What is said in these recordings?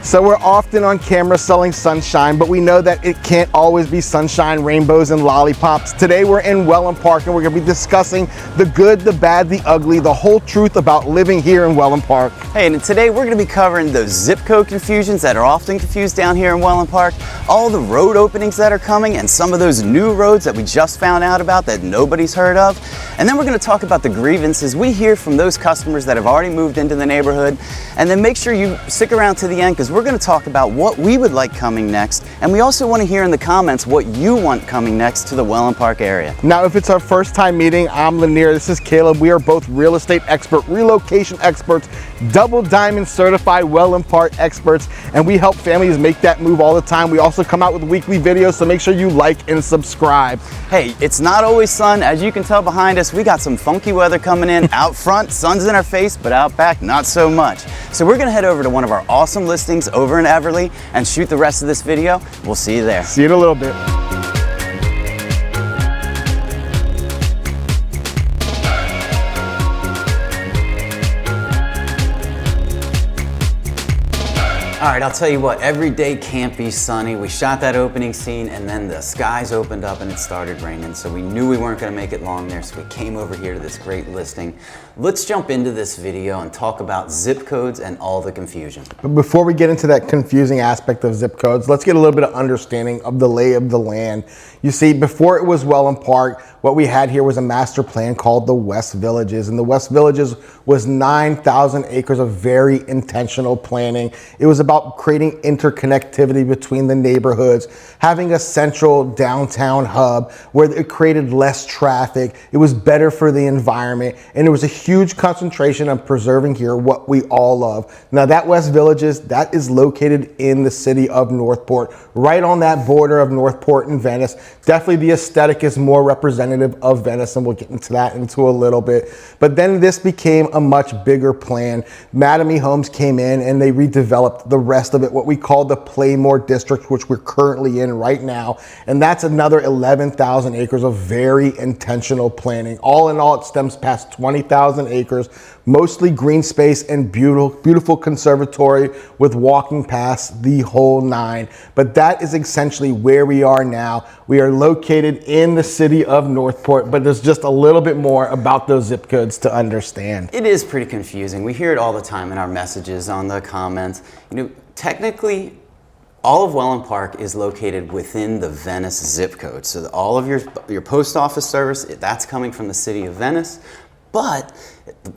So we're often on camera selling sunshine, but we know that it can't always be sunshine, rainbows, and lollipops. Today we're in Wellen Park and we're gonna be discussing the good, the bad, the ugly, the whole truth about living here in Wellen Park. Hey, and today we're gonna be covering those zip code confusions that are often confused down here in Wellen Park, all the road openings that are coming, and some of those new roads that we just found out about that nobody's heard of. And then we're gonna talk about the grievances we hear from those customers that have already moved into the neighborhood. And then make sure you stick around to the end, because we're going to talk about what we would like coming next, and we also want to hear in the comments what you want coming next to the Wellen Park area. Now, if it's our first time meeting, I'm Lanir, this is Caleb. We are both real estate expert, relocation experts, double diamond certified Wellen Park experts, and we help families make that move all the time. We also come out with weekly videos, so make sure you like and subscribe. Hey, it's not always sun. As you can tell behind us, we got some funky weather coming in. Out front, sun's in our face, but out back, not so much. So we're gonna head over to one of our awesome listings over in Everly and shoot the rest of this video. We'll see you there. See you in a little bit. All right, I'll tell you what, every day can't be sunny. We shot that opening scene and then the skies opened up and it started raining. So we knew we weren't gonna make it long there. So we came over here to this great listing. Let's jump into this video and talk about zip codes and all the confusion. But before we get into that confusing aspect of zip codes, let's get a little bit of understanding of the lay of the land. You see, before it was Wellen Park, what we had here was a master plan called the West Villages. And the West Villages was 9,000 acres of very intentional planning. It was about creating interconnectivity between the neighborhoods, having a central downtown hub where it created less traffic. It was better for the environment. And there was a huge concentration on preserving here what we all love. Now that West Villages, that is located in the city of Northport, right on that border of Northport and Venice. Definitely the aesthetic is more representative of Venice, and we'll get into that into a little bit. But then this became a much bigger plan. Mattamy Homes came in and they redeveloped the rest of it, what we call the Playmore District, which we're currently in right now. And that's another 11,000 acres of very intentional planning. All in all, it stems past 20,000 acres, mostly green space and beautiful conservatory with walking paths, the whole nine. But that is essentially where we are now. We are located in the city of Northport, but there's just a little bit more about those zip codes to understand. It is pretty confusing. We hear it all the time in our messages, on the comments. You know, technically, all of Wellen Park is located within the Venice zip code. So all of your post office service, that's coming from the city of Venice. But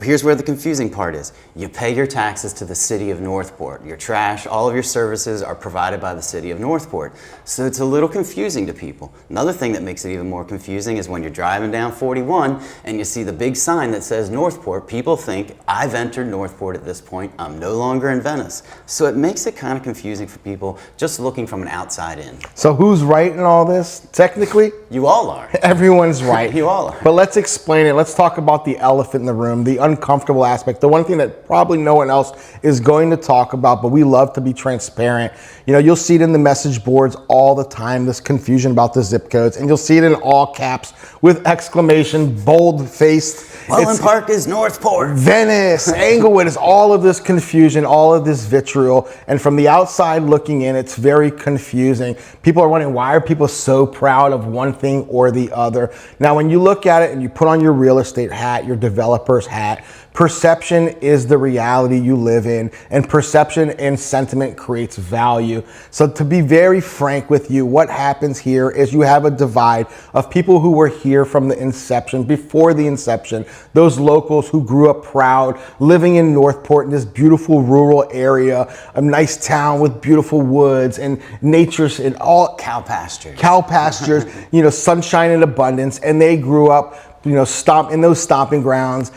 here's where the confusing part is. You pay your taxes to the city of Northport. Your trash, all of your services are provided by the city of Northport. So it's a little confusing to people. Another thing that makes it even more confusing is when you're driving down 41 and you see the big sign that says Northport, people think, I've entered Northport at this point, I'm no longer in Venice. So it makes it kind of confusing for people just looking from an outside in. So who's right in all this? Technically, you all are. Everyone's right. You all are. But let's explain it. Let's talk about the elephant in the room, the uncomfortable aspect, the one thing that probably no one else is going to talk about, but we love to be transparent. You know, you'll see it in the message boards all the time, this confusion about the zip codes, and you'll see it in all caps with exclamation, bold-faced. Wellen Park is Northport. Venice, Englewood, is all of this confusion, all of this vitriol. And from the outside looking in, it's very confusing. People are wondering, why are people so proud of one thing or the other? Now, when you look at it and you put on your real estate hat, your developer's hat, perception is the reality you live in, and perception and sentiment creates value. So to be very frank with you, what happens here is you have a divide of people who were here from the inception, before the inception, those locals who grew up proud, living in Northport, in this beautiful rural area, a nice town with beautiful woods and nature's and all cow pastures, you know, sunshine and abundance, and they grew up, you know, in those stomping grounds,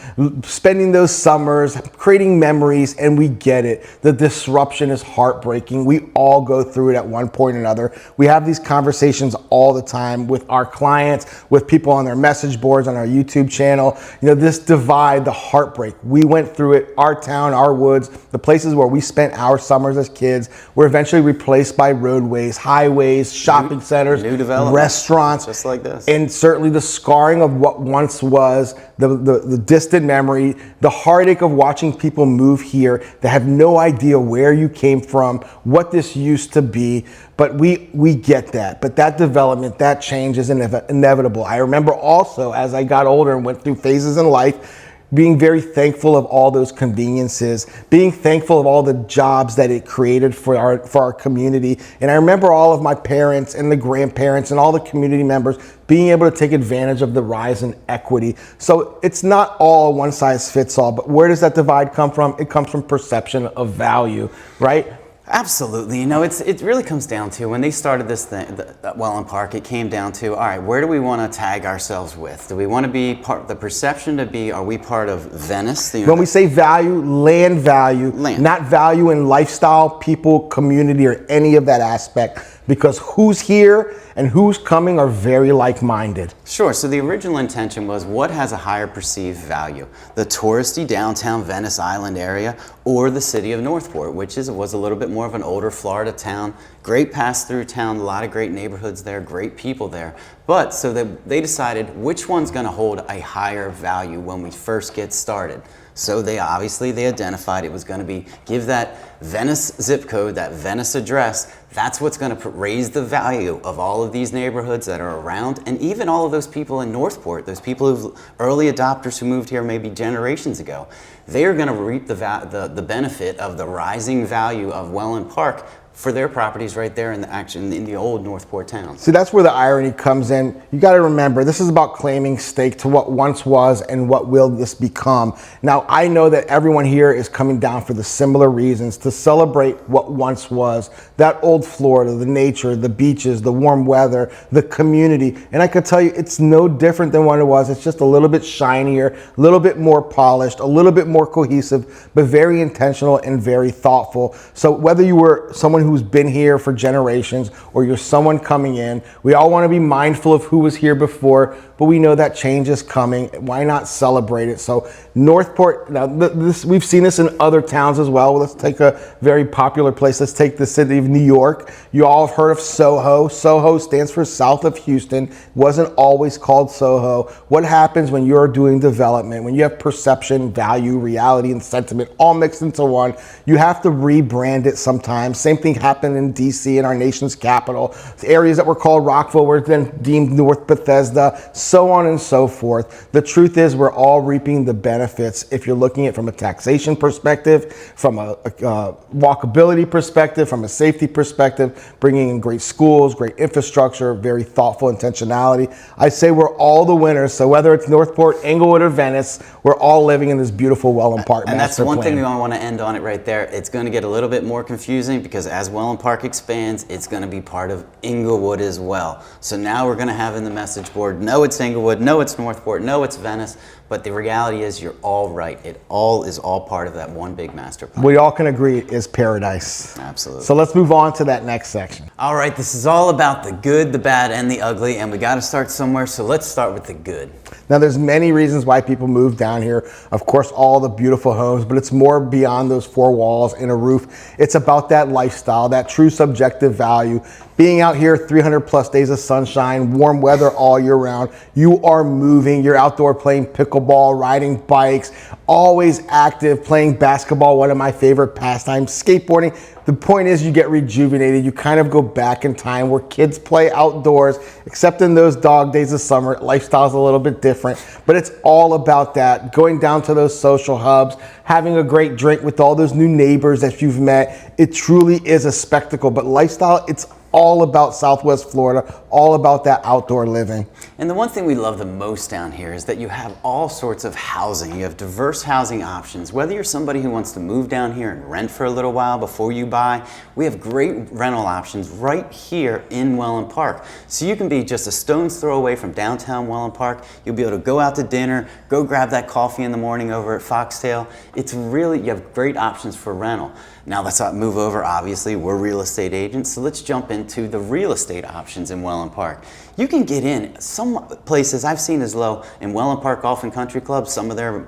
spending those summers, creating memories, and we get it. The disruption is heartbreaking. We all go through it at one point or another. We have these conversations all the time with our clients, with people on their message boards, on our YouTube channel. You know, this divide, the heartbreak. We went through it. Our town, our woods, the places where we spent our summers as kids were eventually replaced by roadways, highways, shopping centers, new development, restaurants, just like this. And certainly the scarring of what once was, the distant memory, the heartache of watching people move here that have no idea where you came from, what this used to be. But we get that. But that development, that change is inevitable. I remember also, as I got older and went through phases in life, being very thankful of all those conveniences, being thankful of all the jobs that it created for our community. And I remember all of my parents and the grandparents and all the community members being able to take advantage of the rise in equity. So it's not all one size fits all, but where does that divide come from? It comes from perception of value, right? Absolutely. You know, it really comes down to, when they started this thing at Wellen Park, it came down to, all right, where do we want to tag ourselves with? Do we want to be part, the perception to be, are we part of Venice? When we say value, land value, not value in lifestyle, people, community, or any of that aspect, because who's here and who's coming are very like-minded. Sure, so the original intention was, what has a higher perceived value? The touristy downtown Venice Island area, or the city of Northport, which was a little bit more of an older Florida town, great pass-through town, a lot of great neighborhoods there, great people there. But so they decided which one's gonna hold a higher value when we first get started. So they identified it was going to be, give that Venice zip code, that Venice address, that's what's going to raise the value of all of these neighborhoods that are around, and even all of those people in Northport, those people who early adopters who moved here maybe generations ago. They are going to reap the benefit of the rising value of Wellen Park for their properties right there in the old Northport town. See, that's where the irony comes in. You got to remember, this is about claiming stake to what once was and what will this become. Now, I know that everyone here is coming down for the similar reasons, to celebrate what once was, that old Florida, the nature, the beaches, the warm weather, the community. And I could tell you, it's no different than what it was. It's just a little bit shinier, a little bit more polished, a little bit more cohesive, but very intentional and very thoughtful. So whether you were someone who's been here for generations or you're someone coming in, we all want to be mindful of who was here before, but we know that change is coming. Why not celebrate it? So Northport, now we've seen this in other towns as well. Let's take a very popular place. Let's take the city of New York. You all have heard of Soho. Soho stands for South of Houston. Wasn't always called Soho. What happens when you're doing development, when you have perception, value, reality, and sentiment all mixed into one? You have to rebrand it sometimes. Same thing happened in DC, in our nation's capital. The areas that were called Rockville were then deemed North Bethesda, so on and so forth. The truth is, we're all reaping the benefits. If you're looking at it from a taxation perspective, from a walkability perspective, from a safety perspective, bringing in great schools, great infrastructure, very thoughtful intentionality, I say we're all the winners. So whether it's Northport, Englewood, or Venice, we're all living in this beautiful Wellen Park master plan. And that's one thing we want to end on it right there. It's going to get a little bit more confusing because as Wellen Park expands, it's going to be part of Englewood as well. So now we're going to have in the message board, no, it's Englewood, no, it's Northport, no, it's Venice. But the reality is, you're all right. It all is all part of that one big master plan. We all can agree it is paradise. Absolutely. So let's move on to that next section. All right, this is all about the good, the bad, and the ugly, and we got to start somewhere. So let's start with the good. Now, there's many reasons why people move down here. Of course, all the beautiful homes, but it's more beyond those four walls and a roof. It's about that lifestyle, that true subjective value. Being out here 300 plus days of sunshine, warm weather all year round. You are moving, you're outdoor playing pickleball, riding bikes, always active, playing basketball, one of my favorite pastimes, skateboarding. The point is, you get rejuvenated. You kind of go back in time where kids play outdoors, except in those dog days of summer. Lifestyle's a little bit different, but it's all about that. Going down to those social hubs, having a great drink with all those new neighbors that you've met. It truly is a spectacle, but lifestyle, it's all about Southwest Florida, all about that outdoor living. And the one thing we love the most down here is that you have all sorts of housing. You have diverse housing options. Whether you're somebody who wants to move down here and rent for a little while before you buy, we have great rental options right here in Wellen Park. So you can be just a stone's throw away from downtown Wellen Park. You'll be able to go out to dinner, go grab that coffee in the morning over at Foxtail. It's really, you have great options for rental. Now let's not move over, obviously, we're real estate agents, so let's jump into the real estate options in Wellen Park. You can get in some places I've seen as low in Wellen Park Golf and Country Club, some of their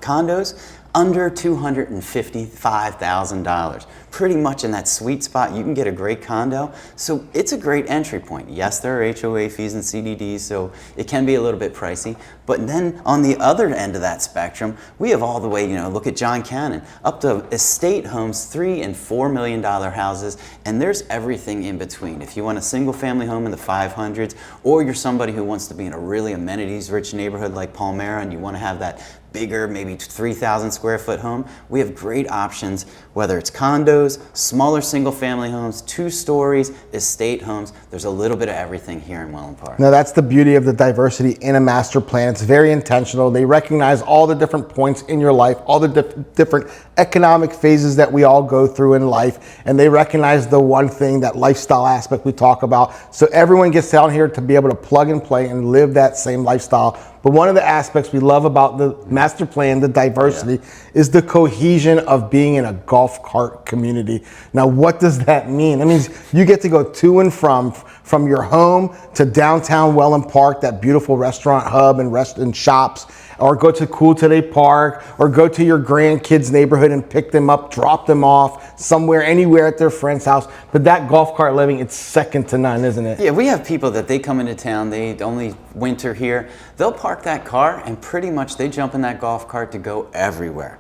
condos under $255,000. Pretty much in that sweet spot, you can get a great condo. So it's a great entry point. Yes, there are HOA fees and CDDs, so it can be a little bit pricey. But then on the other end of that spectrum, we have all the way, look at John Cannon, up to estate homes, $3 and $4 million houses, and there's everything in between. If you want a single family home in the 500s, or you're somebody who wants to be in a really amenities-rich neighborhood like Palmyra and you want to have that bigger, maybe 3,000 square foot home, we have great options, whether it's condos, smaller single family homes, 2 stories, estate homes. There's a little bit of everything here in Wellen Park. Now that's the beauty of the diversity in a master plan. It's very intentional. They recognize all the different points in your life, all the different economic phases that we all go through in life, and they recognize the one thing, that lifestyle aspect we talk about. So everyone gets down here to be able to plug and play and live that same lifestyle. But one of the aspects we love about the master plan, the diversity, is the cohesion of being in a golf cart community. Now, what does that mean? That means you get to go to and from your home to downtown Wellen Park, that beautiful restaurant hub and shops, or go to Cool Today Park, or go to your grandkids' neighborhood and pick them up, drop them off somewhere, anywhere at their friend's house. But that golf cart living, it's second to none, isn't it? Yeah, we have people that they come into town, they only winter here. They'll park that car and pretty much they jump in that golf cart to go everywhere.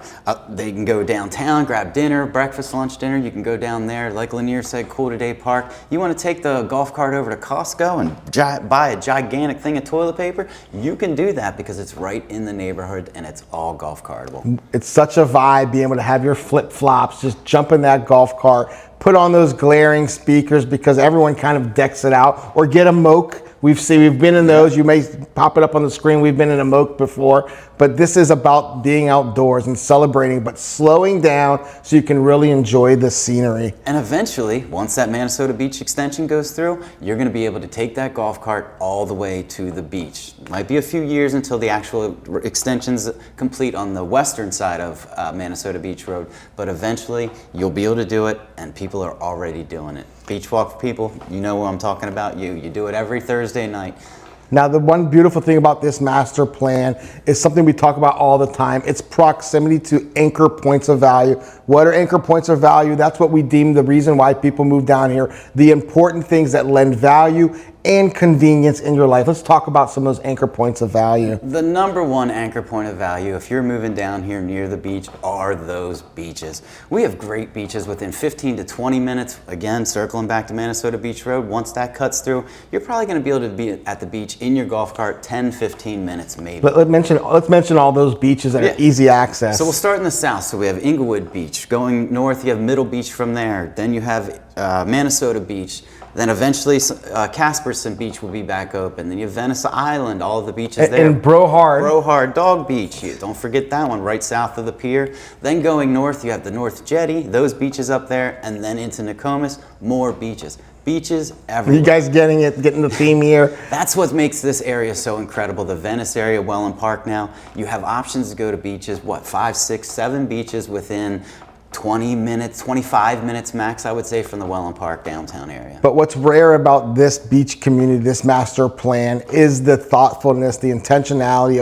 They can go downtown, grab dinner, breakfast, lunch, dinner. You can go down there, like Lanir said, Cool Today Park. You want to take the golf cart over to Costco and buy a gigantic thing of toilet paper? You can do that because it's right in the neighborhood and it's all golf cartable. It's such a vibe being able to have your flip-flops, just jump in that golf cart, put on those glaring speakers because everyone kind of decks it out, or get a moke. We've been in those. You may pop it up on the screen. We've been in a moke before, but this is about being outdoors and celebrating, but slowing down so you can really enjoy the scenery. And eventually, once that Minnesota Beach extension goes through, you're going to be able to take that golf cart all the way to the beach. It might be a few years until the actual extension's complete on the western side of Minnesota Beach Road, but eventually you'll be able to do it, and people are already doing it. Beach walk people, you know what I'm talking about. You do it every Thursday night. Now, the one beautiful thing about this master plan is something we talk about all the time. It's proximity to anchor points of value. What are anchor points of value? That's what we deem the reason why people move down here. The important things that lend value and convenience in your life. Let's talk about some of those anchor points of value. The number one anchor point of value, if you're moving down here near the beach, are those beaches. We have great beaches within 15 to 20 minutes. Again, circling back to Minnesota Beach Road, once that cuts through, you're probably going to be able to be at the beach in your golf cart 10, 15 minutes maybe. Let's mention all those beaches that are easy access. So we'll start in the south. So we have Inglewood Beach. Going north, you have Middle Beach from there. Then you have Minnesota Beach. Then eventually Casperson Beach will be back open. Then you have Venice Island, all of the beaches there. And Brohard Dog Beach. Don't forget that one, right south of the pier. Then going north, you have the North Jetty, those beaches up there, and then into Nokomis, more beaches. Beaches everywhere. You guys getting the theme here? That's what makes this area so incredible. The Venice area, Wellen Park now, you have options to go to beaches, 5, 6, 7 beaches within 20 minutes, 25 minutes max, I would say, from the Wellen Park downtown area. But what's rare about this beach community, this master plan, is the thoughtfulness, the intentionality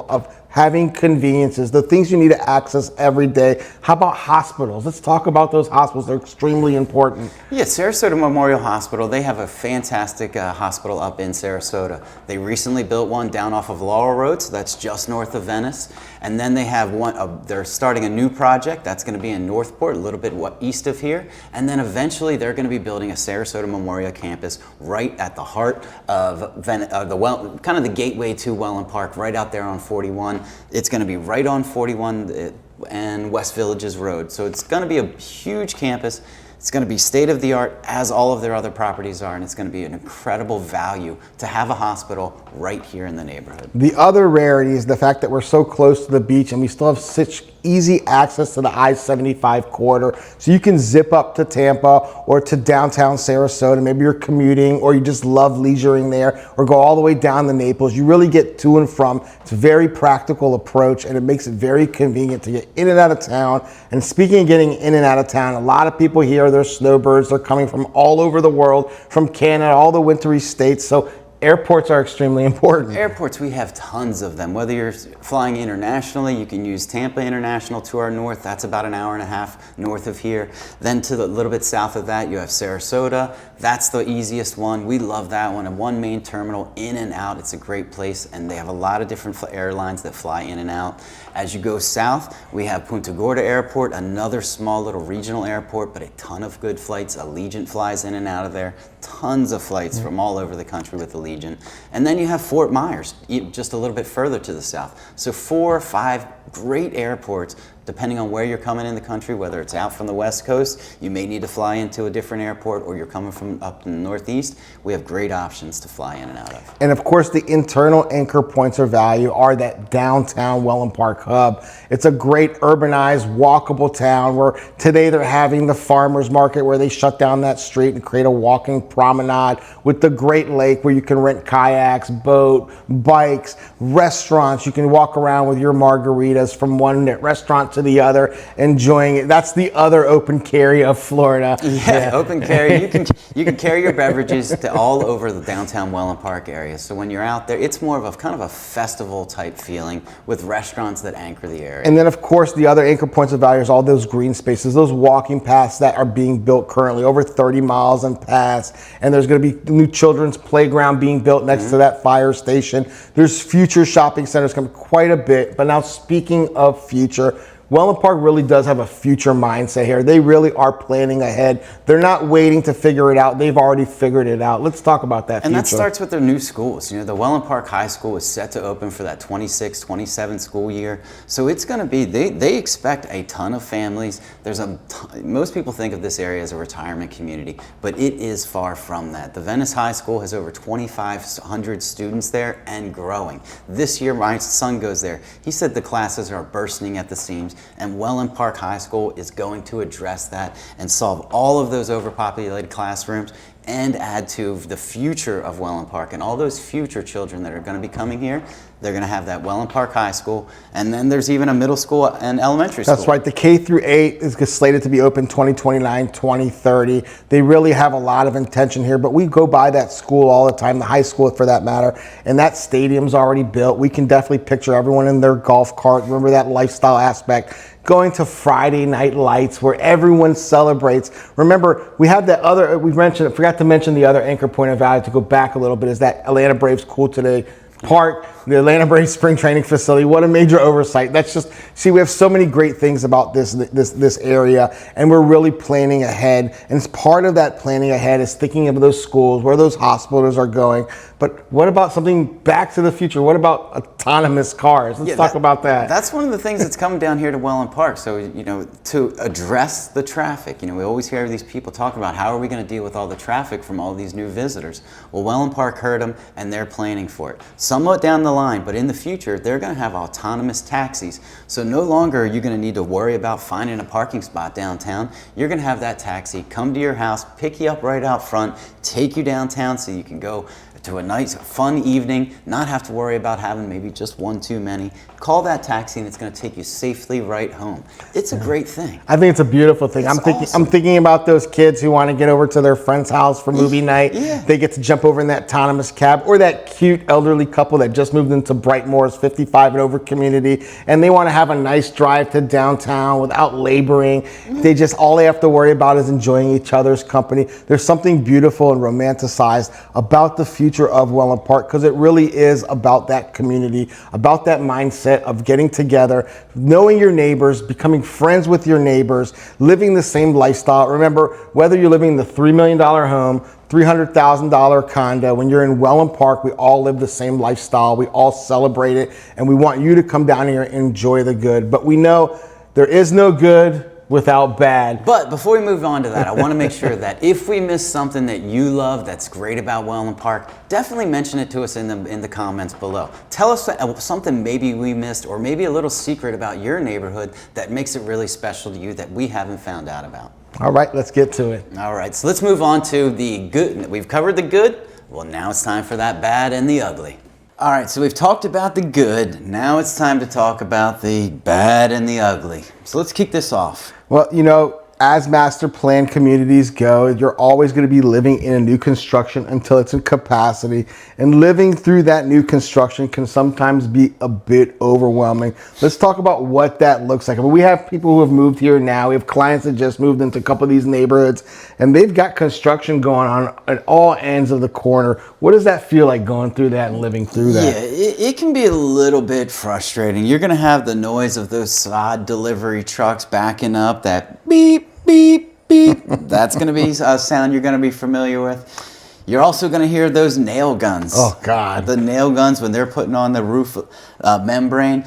of having conveniences, the things you need to access every day. How about hospitals? Let's talk about those hospitals. They're extremely important. Yeah, Sarasota Memorial Hospital, they have a fantastic hospital up in Sarasota. They recently built one down off of Laurel Road, so that's just north of Venice. And then they have one, they're starting a new project that's going to be in Northport, a little bit east of here. And then eventually they're going to be building a Sarasota Memorial campus right at the heart of kind of the gateway to Wellen Park, right out there on 41. It's going to be right on 41 and West Villages Road. So it's going to be a huge campus. It's going to be state-of-the-art, as all of their other properties are, and it's going to be an incredible value to have a hospital right here in the neighborhood. The other rarity is the fact that we're so close to the beach and we still have such easy access to the I-75 corridor. So you can zip up to Tampa or to downtown Sarasota. Maybe you're commuting or you just love leisuring there, or go all the way down to Naples. You really get to and from. It's a very practical approach, and it makes it very convenient to get in and out of town. And speaking of getting in and out of town, a lot of people here, they're snowbirds. They're coming from all over the world, from Canada, all the wintry states. So airports are extremely important. Airports, we have tons of them. Whether you're flying internationally, you can use Tampa International to our north. That's about an hour and a half north of here. Then to the little bit south of that, you have Sarasota. That's the easiest one. We love that one. And one main terminal, in and out. It's a great place, and they have a lot of different airlines that fly in and out. As you go south, we have Punta Gorda Airport, another small little regional airport, but a ton of good flights. Allegiant flies in and out of there. Tons of flights from all over the country with Allegiant. And then you have Fort Myers, just a little bit further to the south. So 4 or 5 great airports, depending on where you're coming in the country, whether it's out from the West Coast, you may need to fly into a different airport, or you're coming from up in the Northeast, we have great options to fly in and out of. And of course, the internal anchor points of value are that downtown Wellen Park hub. It's a great urbanized, walkable town where today they're having the farmers market where they shut down that street and create a walking promenade with the Great Lake where you can rent kayaks, boat, bikes, restaurants. You can walk around with your margaritas from one restaurant to the other, enjoying it. That's the other open carry of Florida. Yeah, open carry. You can carry your beverages to all over the downtown Wellen Park area. So when you're out there, it's more of a kind of a festival type feeling with restaurants that anchor the area. And then of course the other anchor points of value is all those green spaces, those walking paths that are being built currently, over 30 miles and past. And there's going to be new children's playground being built next to that fire station. There's future shopping centers coming quite a bit. But now speaking of future, Wellen Park really does have a future mindset here. They really are planning ahead. They're not waiting to figure it out. They've already figured it out. Let's talk about that. And that starts with their new schools. You know, the Wellen Park High School is set to open for that 26-27 school year. So it's going to be, they expect a ton of families. Most people think of this area as a retirement community, but it is far from that. The Venice High School has over 2,500 students there and growing. This year, my son goes there. He said the classes are bursting at the seams. And Wellen Park High School is going to address that and solve all of those overpopulated classrooms and add to the future of Wellen Park. And all those future children that are going to be coming here, they're going to have that Wellen Park High School. And then there's even a middle school and elementary school. That's right. The K through 8 is slated to be open 2029, 2030. They really have a lot of intention here, but we go by that school all the time, the high school for that matter, and that stadium's already built. We can definitely picture everyone in their golf cart. Remember that lifestyle aspect. Going to Friday night lights where everyone celebrates. Remember, we have that other, forgot to mention the other anchor point of value to go back a little bit is that Atlanta Braves Cool Today Park, the Atlanta Braves spring training facility. What a major oversight. That's just, see, we have so many great things about this area, and we're really planning ahead. And as part of that planning ahead is thinking of those schools, where those hospitals are going. But what about something back to the future? What about autonomous cars? Let's talk about that. That's one of the things that's coming down here to Wellen Park. So, you know, to address the traffic, you know, we always hear these people talk about how are we going to deal with all the traffic from all these new visitors. Well, Wellen Park heard them, and they're planning for it. Somewhat down the line, but in the future, they're going to have autonomous taxis. So no longer are you going to need to worry about finding a parking spot downtown. You're going to have that taxi come to your house, pick you up right out front, take you downtown so you can go to a nice, fun evening, not have to worry about having maybe just one too many. Call that taxi and it's going to take you safely right home. It's a great thing. I think it's a beautiful thing. I'm thinking about those kids who want to get over to their friend's house for movie night. Yeah. They get to jump over in that autonomous cab, or that cute elderly couple that just moved into Brightmoor's 55 and over community, and they want to have a nice drive to downtown without laboring. All they have to worry about is enjoying each other's company. There's something beautiful and romanticized about the future of Wellen Park, because it really is about that community, about that mindset of getting together, knowing your neighbors, becoming friends with your neighbors, living the same lifestyle. Remember, whether you're living in the $3 million home, $300,000 condo, when you're in Wellen Park, we all live the same lifestyle. We all celebrate it, and we want you to come down here and enjoy the good. But we know there is no good without bad. But before we move on to that, I want to make sure that if we miss something that you love that's great about Wellen Park, definitely mention it to us in the comments below. Tell us something maybe we missed, or maybe a little secret about your neighborhood that makes it really special to you that we haven't found out about. All right, let's get to it. All right, so let's move on to the good. We've covered the good. Well, now it's time for that bad and the ugly. All right, so we've talked about the good. Now it's time to talk about the bad and the ugly. So let's kick this off. Well, you know, as master plan communities go, you're always going to be living in a new construction until it's in capacity. And living through that new construction can sometimes be a bit overwhelming. Let's talk about what that looks like. I mean, we have people who have moved here now. We have clients that just moved into a couple of these neighborhoods, and they've got construction going on at all ends of the corner. What does that feel like going through that and living through that? Yeah, it can be a little bit frustrating. You're going to have the noise of those sod delivery trucks backing up, that beep, beep, beep. That's going to be a sound you're going to be familiar with. You're also going to hear those nail guns. Oh, God. The nail guns when they're putting on the roof membrane.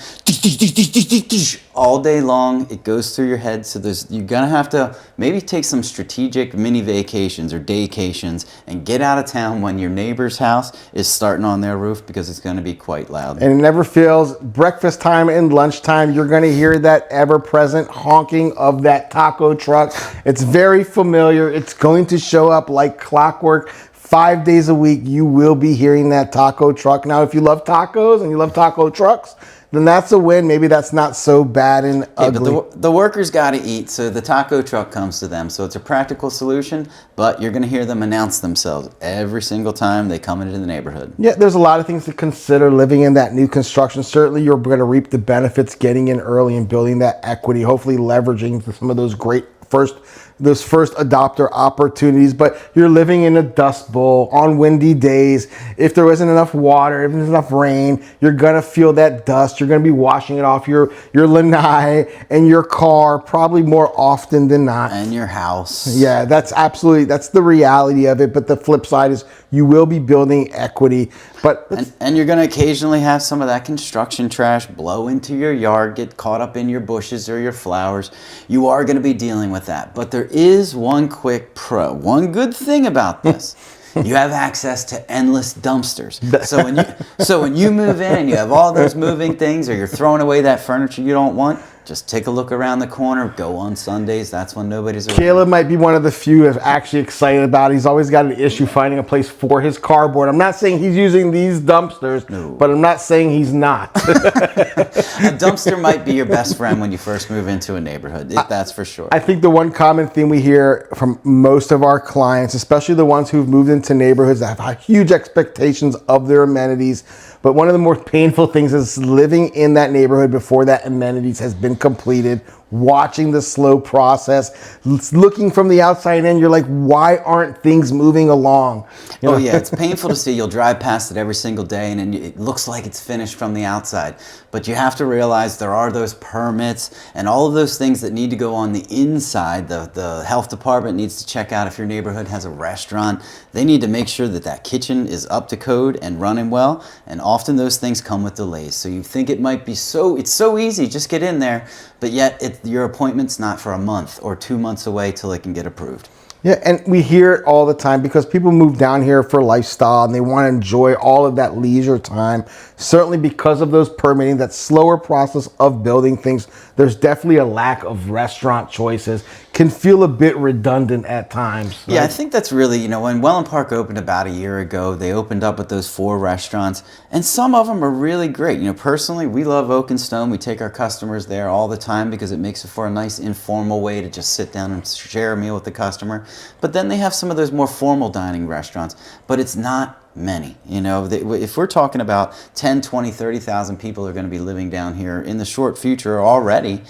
All day long, it goes through your head. So you're going to have to maybe take some strategic mini vacations or daycations and get out of town when your neighbor's house is starting on their roof, because it's going to be quite loud. And it never fails. Breakfast time and lunchtime, you're going to hear that ever-present honking of that taco truck. It's very familiar. It's going to show up like clockwork. 5 days a week, you will be hearing that taco truck. Now, if you love tacos and you love taco trucks, then that's a win. Maybe that's not so bad and ugly. But the workers got to eat, so the taco truck comes to them. So it's a practical solution, but you're going to hear them announce themselves every single time they come into the neighborhood. Yeah, there's a lot of things to consider living in that new construction. Certainly, you're going to reap the benefits getting in early and building that equity, hopefully leveraging some of those great first adopter opportunities. But you're living in a dust bowl on windy days. If there isn't enough water, if there's enough rain, you're gonna feel that dust. You're gonna be washing it off your lanai and your car probably more often than not. And your house. Yeah, that's the reality of it. But the flip side is you will be building equity. But and you're going to occasionally have some of that construction trash blow into your yard, get caught up in your bushes or your flowers. You are going to be dealing with that. But there is one quick pro. One good thing about this. You have access to endless dumpsters. So when you move in and you have all those moving things, or you're throwing away that furniture you don't want, just take a look around the corner. Go on Sundays. That's when nobody's around. Caleb might be one of the few that's actually excited about it. He's always got an issue finding a place for his cardboard. I'm not saying he's using these dumpsters, but I'm not saying he's not. A dumpster might be your best friend when you first move into a neighborhood. That's for sure. I think the one common theme we hear from most of our clients, especially the ones who've moved into neighborhoods that have huge expectations of their amenities, but one of the more painful things is living in that neighborhood before that amenities has been completed, watching the slow process, looking from the outside in. You're like, why aren't things moving along? Oh yeah, it's painful to see. You'll drive past it every single day and it looks like it's finished from the outside. But you have to realize there are those permits and all of those things that need to go on the inside. The health department needs to check out if your neighborhood has a restaurant. They need to make sure that that kitchen is up to code and running well. And often those things come with delays. So you think it might be it's so easy, just get in there. But yet your appointment's not for a month or 2 months away till it can get approved. Yeah, and we hear it all the time because people move down here for lifestyle and they want to enjoy all of that leisure time. Certainly because of those permitting, that slower process of building things, there's definitely a lack of restaurant choices. Can feel a bit redundant at times. Right? Yeah, I think that's really, when Wellen Park opened about a year ago, they opened up with those 4 restaurants, and some of them are really great. Personally, we love Oak and Stone. We take our customers there all the time because it makes it for a nice informal way to just sit down and share a meal with the customer. But then they have some of those more formal dining restaurants, but it's not many. If we're talking about 10, 20, 30,000 people are going to be living down here in the short future already,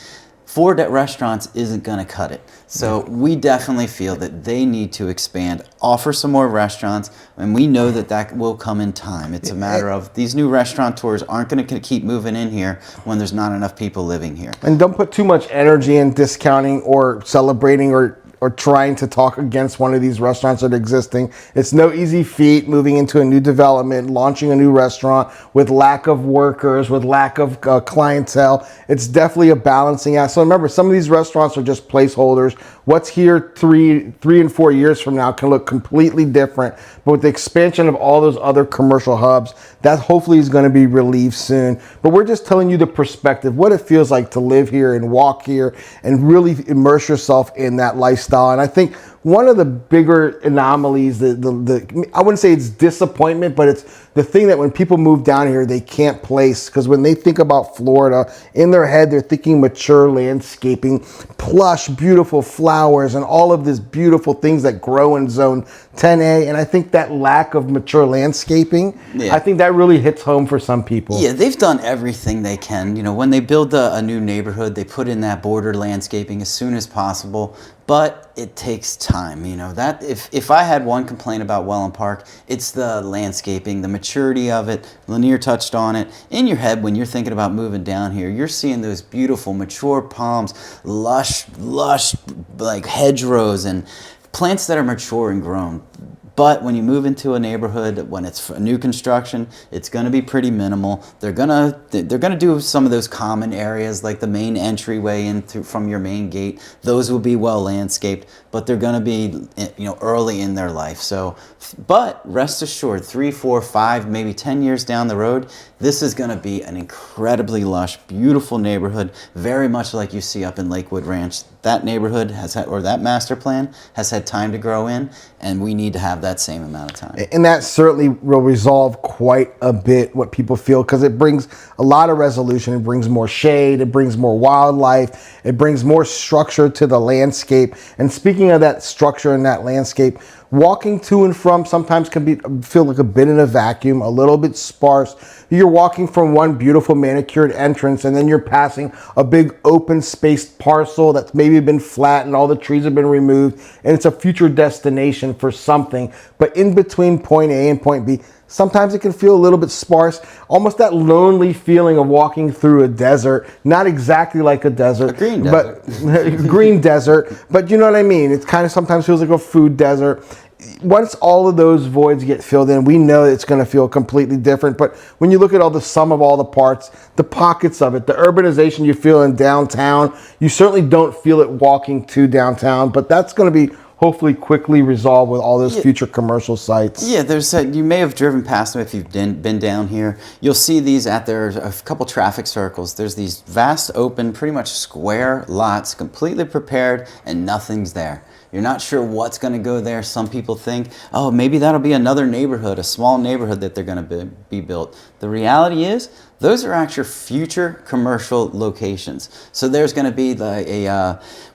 4 restaurants isn't going to cut it. So we definitely feel that they need to expand, offer some more restaurants, and we know that will come in time. It's a matter of these new restaurateurs aren't going to keep moving in here when there's not enough people living here. And don't put too much energy in discounting or celebrating or trying to talk against one of these restaurants that are existing. It's no easy feat moving into a new development, launching a new restaurant with lack of workers, with lack of clientele. It's definitely a balancing act. So remember, some of these restaurants are just placeholders. What's here 3 and 4 years from now can look completely different. But with the expansion of all those other commercial hubs, that hopefully is going to be relieved soon. But we're just telling you the perspective, what it feels like to live here and walk here and really immerse yourself in that lifestyle. And I think one of the bigger anomalies, the I wouldn't say it's disappointment, but it's the thing that when people move down here, they can't place, because when they think about Florida, in their head, they're thinking mature landscaping, plush, beautiful flowers, and all of these beautiful things that grow in Zone 10A. And I think that lack of mature landscaping, I think that really hits home for some people. Yeah, they've done everything they can. You know, when they build a new neighborhood, they put in that border landscaping as soon as possible. But it takes time. You know, that if I had one complaint about Wellen Park, it's the landscaping, the maturity of it. Lanir touched on it. In your head, when you're thinking about moving down here, you're seeing those beautiful mature palms, lush like hedgerows and plants that are mature and grown. But when you move into a neighborhood, when it's a new construction, it's going to be pretty minimal. They're gonna do some of those common areas, like the main entryway in from your main gate. Those will be well landscaped, but they're going to be, you know, early in their life. So, but rest assured, 3, 4, 5, maybe 10 years down the road, this is going to be an incredibly lush, beautiful neighborhood, very much like you see up in Lakewood Ranch. That neighborhood has had, or that master plan has had time to grow in, and we need to have that same amount of time. And that certainly will resolve quite a bit what people feel, because it brings a lot of resolution. It brings more shade, it brings more wildlife, it brings more structure to the landscape. And speaking of that structure and that landscape, walking to and from sometimes can feel like a bit in a vacuum, a little bit sparse. You're walking from one beautiful manicured entrance, and then you're passing a big open spaced parcel that's maybe been flattened, all the trees have been removed, and it's a future destination for something. But in between point A and point B, sometimes it can feel a little bit sparse, almost that lonely feeling of walking through a desert. Not exactly like a desert, a green desert. But green desert. But you know what I mean? It kind of sometimes feels like a food desert. Once all of those voids get filled in, we know it's going to feel completely different. But when you look at all the sum of all the parts, the pockets of it, the urbanization you feel in downtown, you certainly don't feel it walking to downtown, but that's going to be hopefully quickly resolved with all those future commercial sites. Yeah, you may have driven past them if you've been down here. You'll see these at a couple traffic circles. There's these vast open, pretty much square lots, completely prepared, and nothing's there. You're not sure what's going to go there. Some people think, oh, maybe that'll be another neighborhood, a small neighborhood that they're going to be built. The reality is, those are actually future commercial locations. So there's going to be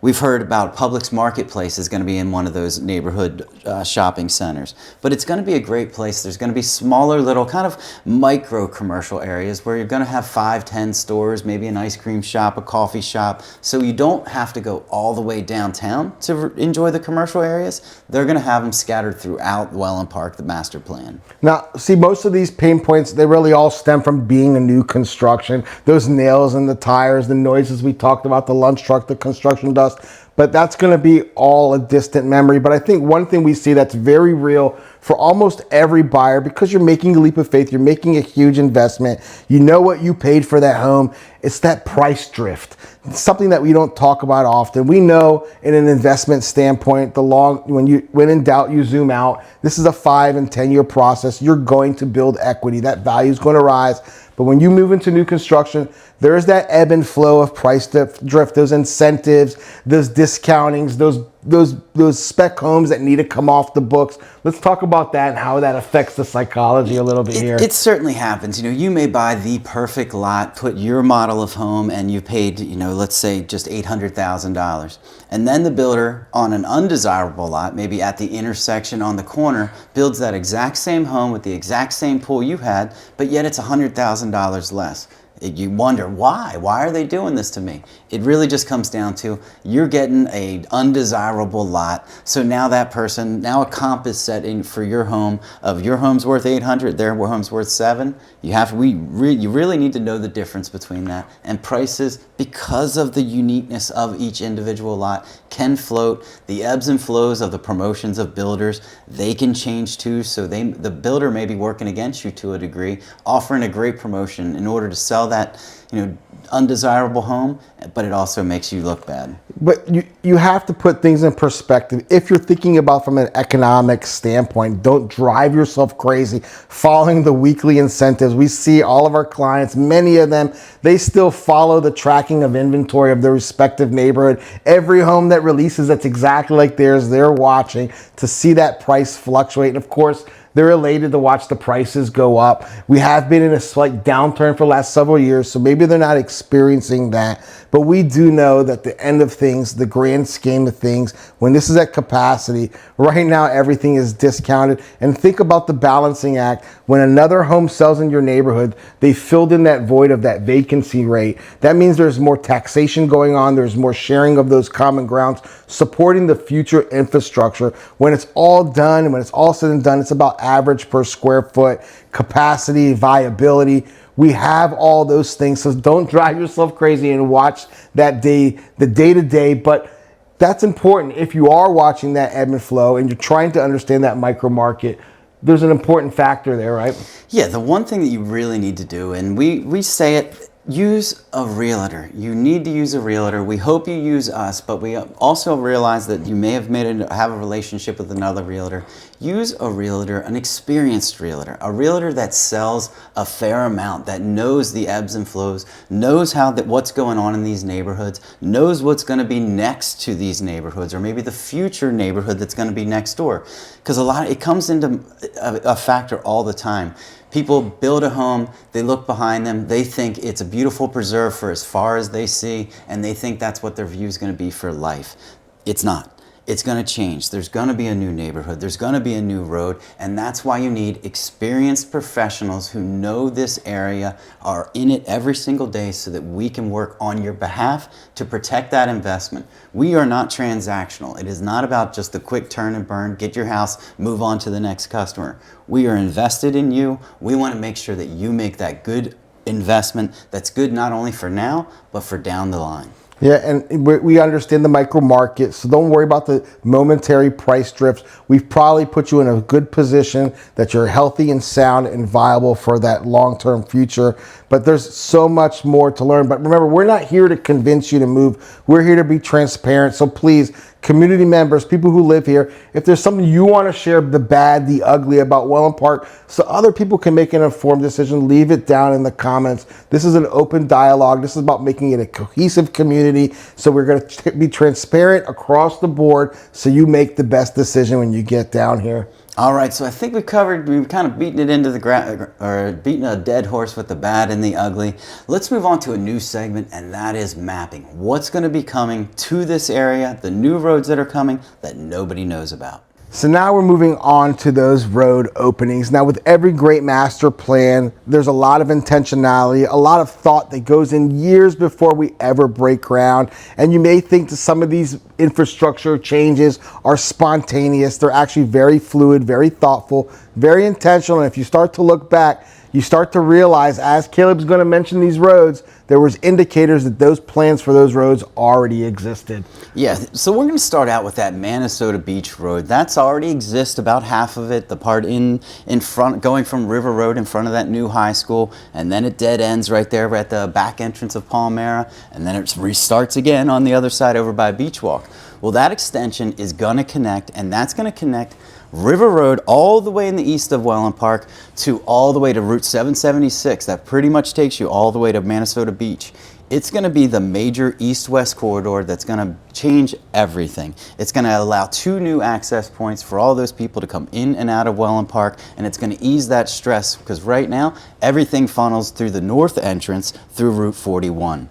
we've heard about Publix Marketplace is going to be in one of those neighborhood shopping centers. But it's going to be a great place. There's going to be smaller little kind of micro commercial areas where you're going to have 5, 10 stores, maybe an ice cream shop, a coffee shop. So you don't have to go all the way downtown to enjoy the commercial areas. They're going to have them scattered throughout Wellen Park, the master plan. Now, see, most of these pain points, they really all stem from being a new construction. Those nails in the tires, the noises we talked about, the lunch truck, the construction dust. But that's going to be all a distant memory. But I think one thing we see that's very real for almost every buyer, because you're making a leap of faith, you're making a huge investment, you know what you paid for that home, it's that price drift. It's something that we don't talk about often. We know in an investment standpoint, when in doubt, you zoom out. This is a 5 and 10 year process. You're going to build equity. That value is going to rise. But when you move into new construction, there's that ebb and flow of price drift, those incentives, those discountings, those spec homes that need to come off the books. Let's talk about that and how that affects the psychology a little bit here. It certainly happens. You know, you may buy the perfect lot, put your model of home, and you paid, you know, let's say just $800,000. And then the builder on an undesirable lot, maybe at the intersection on the corner, builds that exact same home with the exact same pool you had, but yet it's $100,000 less. You wonder why? Why are they doing this to me? It really just comes down to you're getting a undesirable lot. So now a comp is set in for your home of your home's worth 800, their home's worth 7. You really need to know the difference between that. And prices, because of the uniqueness of each individual lot, can float. The ebbs and flows of the promotions of builders, they can change too. So the builder may be working against you to a degree, offering a great promotion in order to sell that, you know, undesirable home, but it also makes you look bad. But you have to put things in perspective. If you're thinking about from an economic standpoint, don't drive yourself crazy following the weekly incentives. We see all of our clients, many of them, they still follow the tracking of inventory of their respective neighborhood. Every home that releases that's exactly like theirs, they're watching to see that price fluctuate. And of course, they're elated to watch the prices go up. We have been in a slight downturn for the last several years, so maybe they're not experiencing that. But we do know that the end of things, the grand scheme of things, when this is at capacity, right now everything is discounted. And think about the balancing act. When another home sells in your neighborhood, they filled in that void of that vacancy rate. That means there's more taxation going on, there's more sharing of those common grounds, supporting the future infrastructure. When it's all done, when it's all said and done, it's about average per square foot, capacity, viability. We have all those things, so don't drive yourself crazy and watch that day, the day-to-day, but that's important. If you are watching that ebb and flow and you're trying to understand that micro market, there's an important factor there, right? Yeah, the one thing that you really need to do, and we say it, use a realtor. You need to use a realtor. We hope you use us, but we also realize that you may have have a relationship with another realtor. Use a realtor, an experienced realtor, a realtor that sells a fair amount, that knows the ebbs and flows, knows what's going on in these neighborhoods, knows what's going to be next to these neighborhoods, or maybe the future neighborhood that's going to be next door. Because it comes into a factor all the time. People build a home, they look behind them, they think it's a beautiful preserve for as far as they see, and they think that's what their view is going to be for life. It's not. It's going to change. There's going to be a new neighborhood. There's going to be a new road, and that's why you need experienced professionals who know this area, are in it every single day, so that we can work on your behalf to protect that investment. We are not transactional. It is not about just the quick turn and burn, get your house, move on to the next customer. We are invested in you. We want to make sure that you make that good investment that's good not only for now, but for down the line. Yeah, and we understand the micro market, so don't worry about the momentary price drifts. We've probably put you in a good position that you're healthy and sound and viable for that long-term future. But there's so much more to learn. But remember, we're not here to convince you to move. We're here to be transparent. So please, community members, people who live here, if there's something you want to share, the bad, the ugly about Wellen Park, so other people can make an informed decision, leave it down in the comments. This is an open dialogue. This is about making it a cohesive community. So we're going to be transparent across the board so you make the best decision when you get down here. All right, so I think we've kind of beaten it into the ground, or beaten a dead horse with the bad and the ugly. Let's move on to a new segment, and that is mapping. What's going to be coming to this area, the new roads that are coming that nobody knows about. So now we're moving on to those road openings. Now with every great master plan, there's a lot of intentionality, a lot of thought that goes in years before we ever break ground. And you may think that some of these infrastructure changes are spontaneous. They're actually very fluid, very thoughtful, very intentional. And if you start to look back, you start to realize, as Caleb's going to mention these roads, there was indicators that those plans for those roads already existed. Yeah, so we're going to start out with that Minnesota Beach Road. That's already exists, about half of it, the part in front, going from River Road in front of that new high school, and then it dead ends right there at the back entrance of Palmyra, and then it restarts again on the other side over by Beach Walk. Well, that extension is going to connect, and that's going to connect River Road all the way in the east of Wellen Park to all the way to Route 776. That pretty much takes you all the way to Minnesota Beach. It's going to be the major east-west corridor that's going to change everything. It's going to allow 2 new access points for all those people to come in and out of Wellen Park, and it's going to ease that stress, because right now everything funnels through the north entrance through Route 41.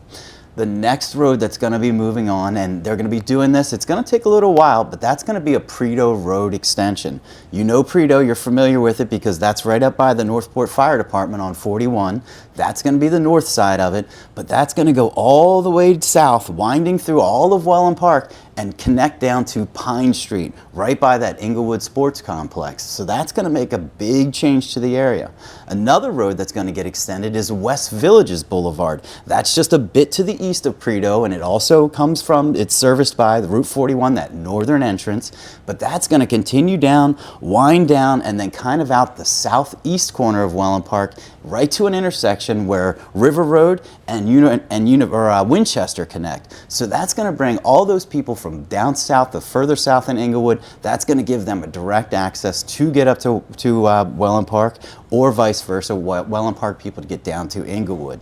The next road that's going to be moving on, and they're going to be doing this, it's going to take a little while, but that's going to be a Preto Road extension. You know Preto, you're familiar with it because that's right up by the Northport Fire Department on 41. That's going to be the north side of it, but that's going to go all the way south, winding through all of Wellen Park, and connect down to Pine Street, right by that Inglewood Sports Complex. So that's going to make a big change to the area. Another road that's going to get extended is West Villages Boulevard. That's just a bit to the east of Predo, and it also comes from, it's serviced by the Route 41, that northern entrance, but that's going to continue down, wind down, and then kind of out the southeast corner of Wellen Park, right to an intersection where River Road and Winchester connect. So that's going to bring all those people from down south, the further south in Inglewood, that's going to give them a direct access to get up to Wellen Park, or vice versa, Wellen Park people to get down to Inglewood.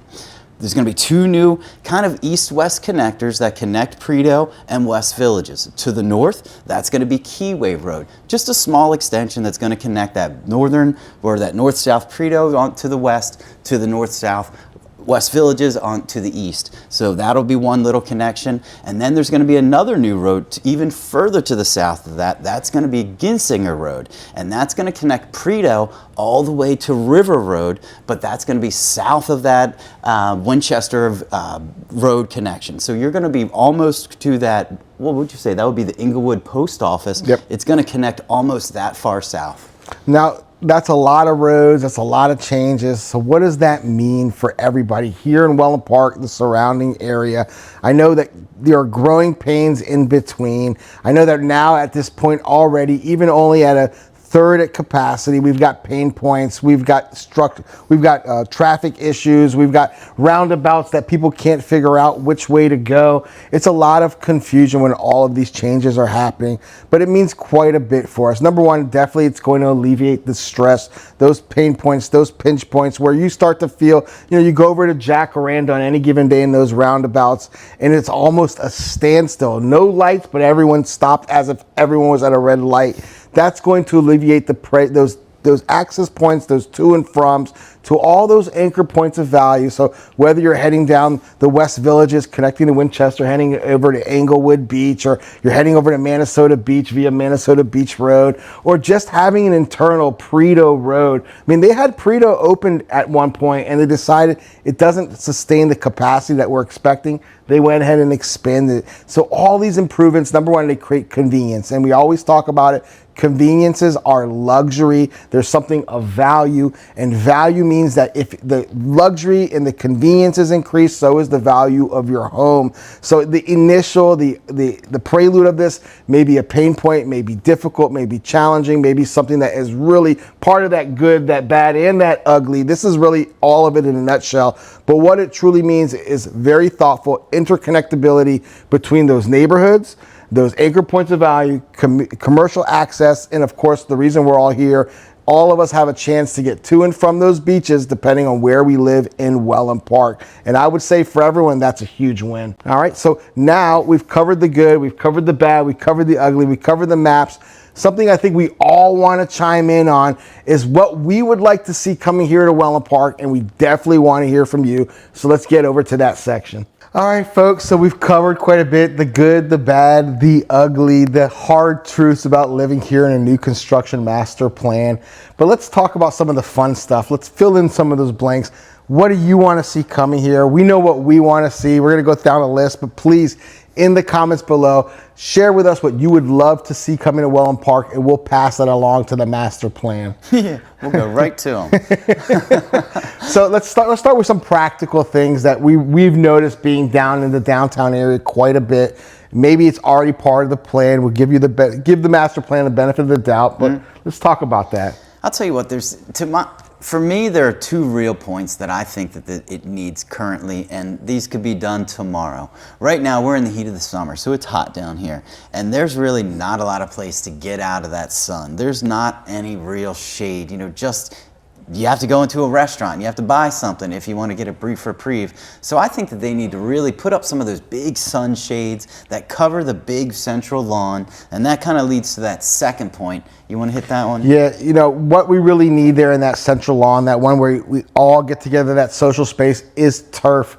There's going to be two new kind of east-west connectors that connect Predo and West Villages. To the north, that's going to be Keyway Road, just a small extension that's going to connect that northern, or that north-south Predo on to the west, to the north-south West Villages on to the east. So that'll be one little connection. And then there's going to be another new road even further to the south of that. That's going to be Ginsinger Road. And that's going to connect Predo all the way to River Road, but that's going to be south of that Winchester Road connection. So you're going to be almost to that, what would you say? That would be the Inglewood Post Office. Yep. It's going to connect almost that far south. Now, that's a lot of roads, that's a lot of changes. So what does that mean for everybody here in Wellen Park, the surrounding area? I know that there are growing pains in between. I know that now at this point already, even only at a third at capacity, we've got pain points, we've got traffic issues, we've got roundabouts that people can't figure out which way to go. It's a lot of confusion when all of these changes are happening, but it means quite a bit for us. Number one, definitely it's going to alleviate the stress, those pain points, those pinch points where you start to feel, you go over to Jacaranda on any given day in those roundabouts and it's almost a standstill. No lights, but everyone stopped as if everyone was at a red light. That's going to alleviate those access points, those to and froms, to all those anchor points of value. So whether you're heading down the West Villages, connecting to Winchester, heading over to Englewood Beach, or you're heading over to Minnesota Beach via Minnesota Beach Road, or just having an internal Predo Road. I mean, they had Predo opened at one point and they decided it doesn't sustain the capacity that we're expecting. They went ahead and expanded it. So all these improvements, number one, they create convenience. And we always talk about it. Conveniences are luxury. There's something of value, and value means that if the luxury and the conveniences increase, so is the value of your home. So the initial, the prelude of this may be a pain point, may be difficult, may be challenging, maybe something that is really part of that good, that bad, and that ugly. This is really all of it in a nutshell. But what it truly means is very thoughtful interconnectability between those neighborhoods, those anchor points of value, commercial access, and of course, the reason we're all here, all of us have a chance to get to and from those beaches depending on where we live in Wellen Park. And I would say for everyone, that's a huge win. All right, so now we've covered the good, we've covered the bad, we've covered the ugly, we've covered the maps. Something I think we all want to chime in on is what we would like to see coming here to Wellen Park, and we definitely want to hear from you. So let's get over to that section. All right, folks, so we've covered quite a bit, the good, the bad, the ugly, the hard truths about living here in a new construction master plan. But let's talk about some of the fun stuff. Let's fill in some of those blanks. What do you want to see coming here? We know what we want to see. We're going to go down a list, but please, in the comments below, share with us what you would love to see coming to Wellen Park, and we'll pass that along to the master plan. Yeah, we'll go right to them. So let's start with some practical things that we've noticed being down in the downtown area quite a bit. Maybe it's already part of the plan. We'll give the master plan the benefit of the doubt, but let's talk about that. I'll tell you what, for me, there are two real points that I think that it needs currently, and these could be done tomorrow. Right now, we're in the heat of the summer, so it's hot down here, and there's really not a lot of place to get out of that sun. There's not any real shade, you have to go into a restaurant, you have to buy something if you want to get a brief reprieve. So I think that they need to really put up some of those big sunshades that cover the big central lawn, and that kind of leads to that second point. You want to hit that one? Yeah, what we really need there in that central lawn, that one where we all get together, that social space, is turf.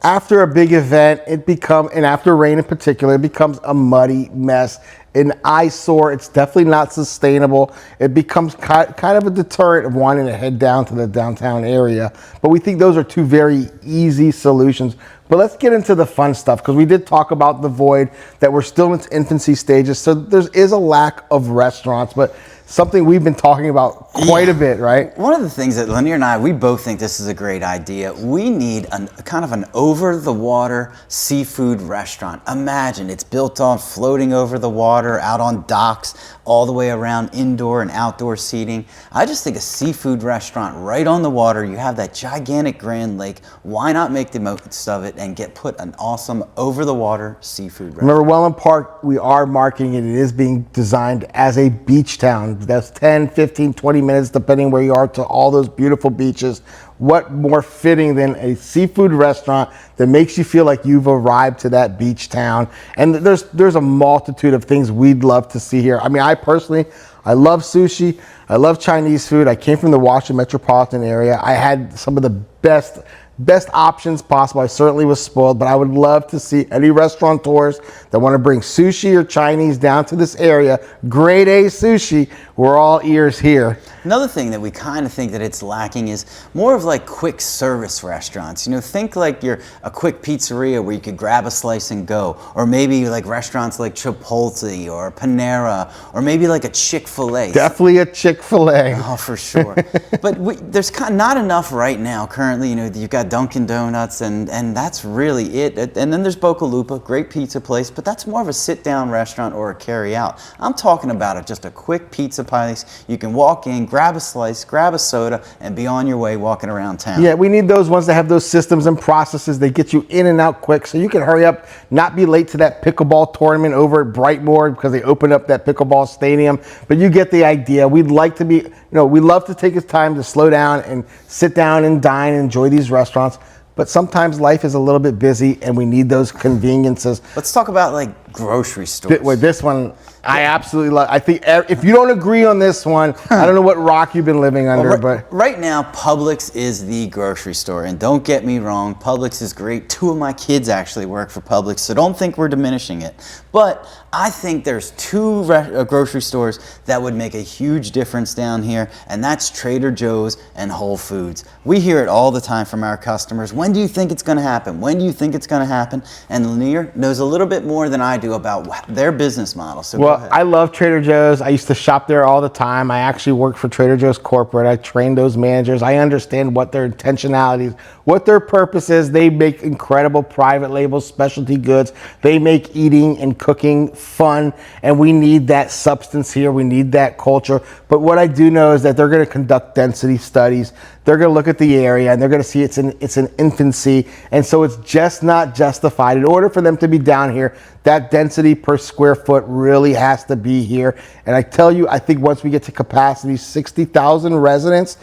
After a big event, and after rain in particular, it becomes a muddy mess, an eyesore. It's definitely not sustainable. It becomes kind of a deterrent of wanting to head down to the downtown area. But we think those are two very easy solutions. But let's get into the fun stuff, because we did talk about the void, that we're still in its infancy stages. So there is a lack of restaurants, but something we've been talking about quite a bit, right? One of the things that Lanir and I, we both think this is a great idea. We need kind of an over-the-water seafood restaurant. Imagine it's built on floating over the water, out on docks, all the way around indoor and outdoor seating. I just think a seafood restaurant right on the water. You have that gigantic Grand Lake. Why not make the most of it and put an awesome over-the-water seafood restaurant? Remember, Wellen Park, we are marketing it. It is being designed as a beach town. That's 10, 15, 20 minutes, depending where you are, to all those beautiful beaches. What more fitting than a seafood restaurant that makes you feel like you've arrived to that beach town? And there's a multitude of things we'd love to see here. I mean, I love sushi. I love Chinese food. I came from the Washington metropolitan area. I had some of the best options possible. I certainly was spoiled, but I would love to see any restaurateurs that want to bring sushi or Chinese down to this area. Grade A sushi. We're all ears here. Another thing that we kind of think that it's lacking is more of like quick service restaurants. You know, think like you're a quick pizzeria where you could grab a slice and go, or maybe like restaurants like Chipotle or Panera, or maybe like a Chick-fil-A. Definitely a Chick-fil-A. Oh, for sure. But there's kind of not enough right now currently. You know, you've got Dunkin' Donuts, and that's really it. And then there's Boca Lupa, great pizza place, but that's more of a sit-down restaurant or a carry-out. I'm talking about just a quick pizza place. You can walk in, grab a slice, grab a soda, and be on your way walking around town. Yeah, we need those ones that have those systems and processes. They get you in and out quick, so you can hurry up, not be late to that pickleball tournament over at Brightmoor because they opened up that pickleball stadium. But you get the idea. We'd like to be, we love to take the time to slow down and sit down and dine and enjoy these restaurants. But sometimes life is a little bit busy and we need those conveniences. Let's talk about like grocery stores. With this one, I absolutely love. I think if you don't agree on this one, I don't know what rock you've been living under. But right now, Publix is the grocery store, and don't get me wrong, Publix is great. 2 of my kids actually work for Publix, so don't think we're diminishing it. But I think there's 2 grocery stores that would make a huge difference down here, and that's Trader Joe's and Whole Foods. We hear it all the time from our customers. When do you think it's going to happen? When do you think it's going to happen? And Lanir knows a little bit more than I do about their business model. So well, I love Trader Joe's. I used to shop there all the time. I actually worked for Trader Joe's corporate. I trained those managers. I understand what their intentionalities, what their purpose is. They make incredible private label specialty goods. They make eating and cooking fun, and we need that substance here. We need that culture. But what I do know is that they're going to conduct density studies. They're going to look at the area, and they're going to see it's in infancy, and so it's just not justified. In order for them to be down here, that density per square foot really has to be here. And I tell you, I think once we get to capacity, 60,000 residents,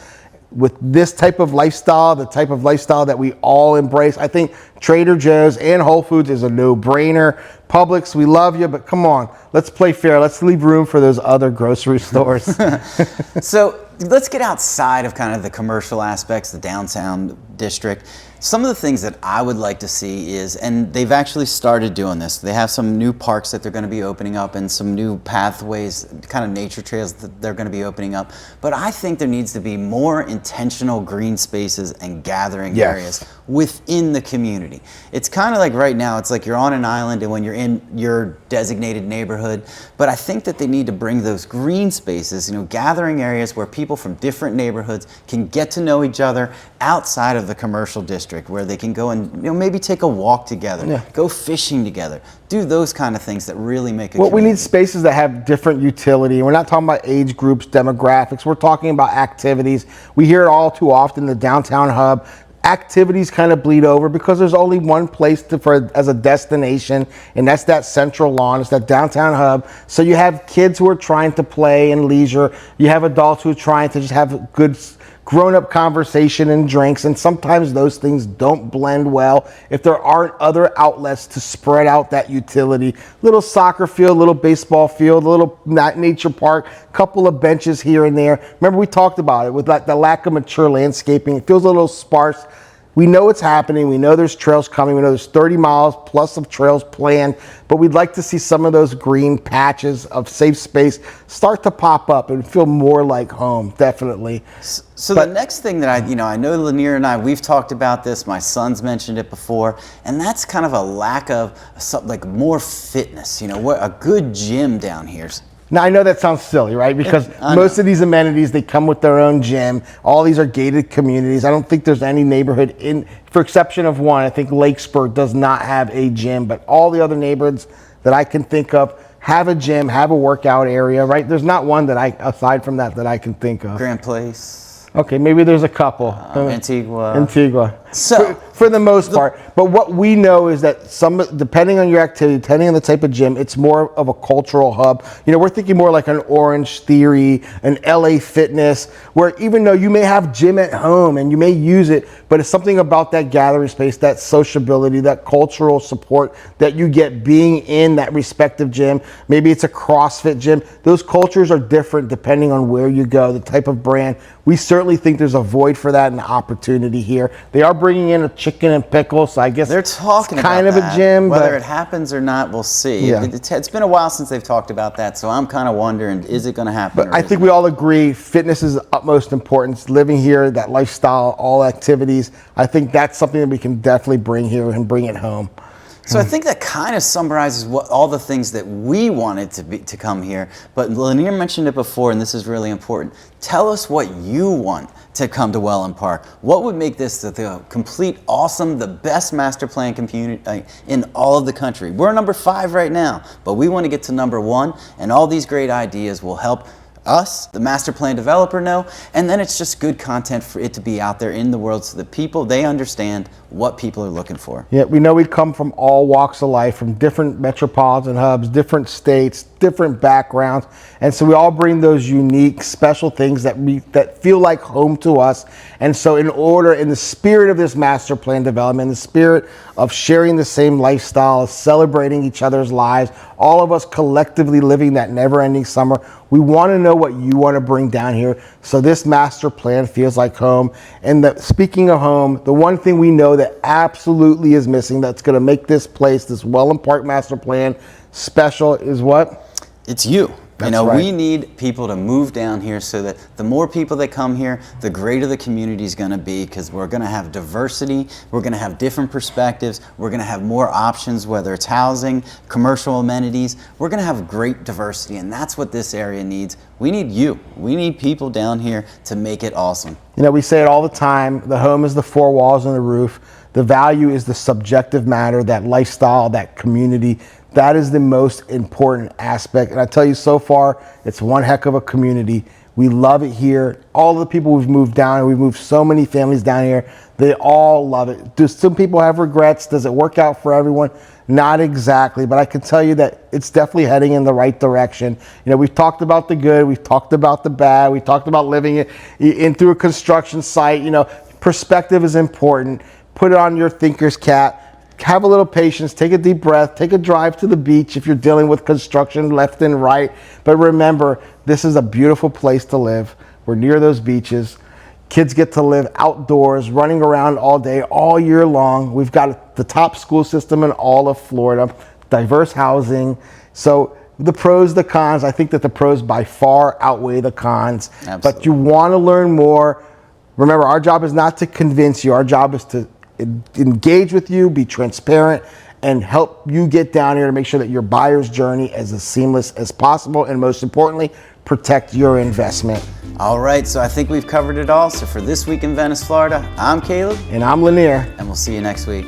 with this type of lifestyle, the type of lifestyle that we all embrace, I think Trader Joe's and Whole Foods is a no-brainer. Publix, we love you, but come on, let's play fair. Let's leave room for those other grocery stores. So let's get outside of kind of the commercial aspects, the downtown district. Some of the things that I would like to see is, and they've actually started doing this, they have some new parks that they're going to be opening up and some new pathways, kind of nature trails that they're going to be opening up. But I think there needs to be more intentional green spaces and gathering areas within the community. It's kind of like right now, it's like you're on an island and when you're in your designated neighborhood, but I think that they need to bring those green spaces, gathering areas where people from different neighborhoods can get to know each other outside of the commercial district, where they can go and maybe take a walk together, go fishing together, do those kind of things that really make a community. We need spaces that have different utility. We're not talking about age groups, demographics. We're talking about activities. We hear it all too often, the downtown hub. Activities kind of bleed over because there's only one place as a destination, and that's that central lawn. It's that downtown hub. So you have kids who are trying to play and leisure. You have adults who are trying to just have good grown-up conversation and drinks, and sometimes those things don't blend well if there aren't other outlets to spread out that utility. Little soccer field, little baseball field, a little nature park, couple of benches here and there. Remember, we talked about it with the lack of mature landscaping. It feels a little sparse. We know it's happening. We know there's trails coming. We know there's 30 miles plus of trails planned, but we'd like to see some of those green patches of safe space start to pop up and feel more like home, definitely. So the next thing that I know Lanir and I, we've talked about this, my son's mentioned it before, and that's kind of a lack of something like more fitness, a good gym down here. Now, I know that sounds silly, right? Because most of these amenities, they come with their own gym. All these are gated communities. I don't think there's any neighborhood for exception of one. I think Lakespur does not have a gym, but all the other neighborhoods that I can think of have a gym, have a workout area, right? There's not one aside from that I can think of. Grand Place. Okay, maybe there's a couple. Antigua. So, for the most part. But what we know is that depending on your activity, depending on the type of gym, it's more of a cultural hub. We're thinking more like an Orange Theory, an LA Fitness, where even though you may have gym at home and you may use it, but it's something about that gathering space, that sociability, that cultural support that you get being in that respective gym. Maybe it's a CrossFit gym. Those cultures are different depending on where you go, the type of brand. We certainly think there's a void for that and opportunity here. They are bringing in a chicken and pickle, so I guess they're talking it's kind of a gym. Whether it happens or not, we'll see. Yeah. It's been a while since they've talked about that, so I'm kind of wondering, is it going to happen? But I think we all agree fitness is of utmost importance. Living here, that lifestyle, all activities, I think that's something that we can definitely bring here and bring it home. So I think that kind of summarizes all the things that we wanted to come here. But Lanir mentioned it before, and this is really important. Tell us what you want to come to Wellen Park. What would make this the complete awesome, the best master plan community in all of the country? We're number 5 right now, but we want to get to number 1, and all these great ideas will help us, the master plan developer, know, and then it's just good content for it to be out there in the world so that people, they understand what people are looking for. Yeah, we know we come from all walks of life, from different metropolitan hubs, different states, different backgrounds, and so we all bring those unique, special things that feel like home to us. And so in the spirit of this master plan development, in the spirit of sharing the same lifestyle, celebrating each other's lives, all of us collectively living that never-ending summer, we want to know what you want to bring down here so this master plan feels like home. And speaking of home, the one thing we know that absolutely is missing that's going to make this place, this Wellen Park master plan, special is what? It's you. That's right. We need people to move down here so that the more people that come here, the greater the community is going to be, because we're going to have diversity, we're going to have different perspectives, we're going to have more options, whether it's housing, commercial amenities. We're going to have great diversity, and that's what this area needs. We need you. We need people down here to make it awesome. We say it all the time, the home is the 4 walls and the roof. The value is the subjective matter, that lifestyle, that community. That is the most important aspect. And I tell you, so far, it's one heck of a community. We love it here. All the people we've moved down, and we've moved so many families down here, they all love it. Do some people have regrets? Does it work out for everyone? Not exactly, but I can tell you that it's definitely heading in the right direction. We've talked about the good, we've talked about the bad, we've talked about living in through a construction site. Perspective is important. Put it on your thinker's cap. Have a little patience, take a deep breath, take a drive to the beach if you're dealing with construction left and right. But remember, this is a beautiful place to live. We're near those beaches. Kids get to live outdoors, running around all day, all year long. We've got the top school system in all of Florida, diverse housing. So the pros, the cons, I think that the pros by far outweigh the cons. Absolutely. But you want to learn more. Remember, our job is not to convince you. Our job is to engage with you, be transparent, and help you get down here to make sure that your buyer's journey is as seamless as possible, and most importantly, protect your investment. All right, so I think we've covered it all. So for This Week in Venice, Florida, I'm Caleb. And I'm Lanir. And we'll see you next week.